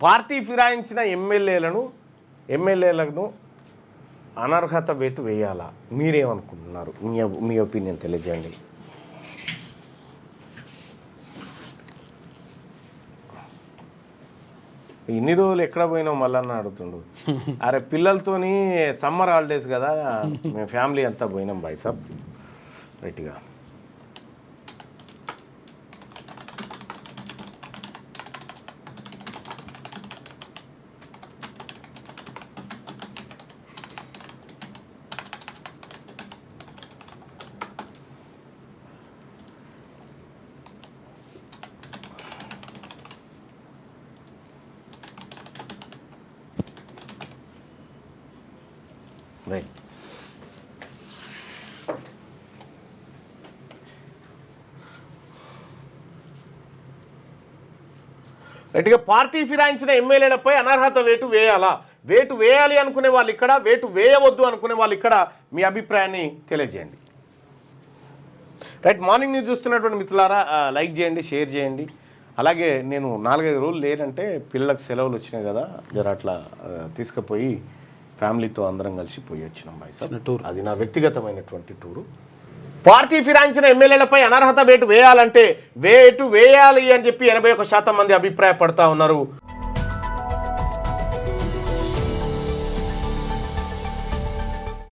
Party ఫిరాయించిన ఎమ్మెల్యేలను అనర్హత వేటు వేయాలా? మీరేమనుకుంటున్నారు? మీ ఒపీనియన్ తెలియజేయండి. ఇన్ని రోజులు ఎక్కడ పోయినావు మళ్ళీ అని అడుగుతుండు. అరే పిల్లలతోని సమ్మర్ హాలిడేస్ కదా, మేము ఫ్యామిలీ అంతా పోయినాం బాయ్ సాబ్. రైట్గా రైట్. రైట్గా పార్టీ ఫిరాయించిన ఎమ్మెల్యేలపై అనర్హత వేటు వేయాలా? వేటు వేయాలి అనుకునే వాళ్ళు ఇక్కడ, వేటు వేయవద్దు అనుకునే వాళ్ళు ఇక్కడ. మీ అభిప్రాయాన్ని తెలియజేయండి. రైట్, మార్నింగ్ న్యూస్ చూస్తున్నటువంటి మిత్రులారా లైక్ చేయండి, షేర్ చేయండి. అలాగే నేను 4-5 రోజులు లేనంటే పిల్లలకు సెలవులు వచ్చినాయి కదా, జర అట్లా తీసుకుపోయి ఫ్యామిలీతో అందరం కలిసి పోయి వచ్చినాం బాయ్ సార్. టూర్ అది నా వ్యక్తిగతమైనటువంటి టూరు. పార్టీ ఫిరాయించిన ఎమ్మెల్యేలపై అనర్హత వేటు వేయాలంటే వేటు వేయాలి అని చెప్పి 81% మంది అభిప్రాయపడతా ఉన్నారు.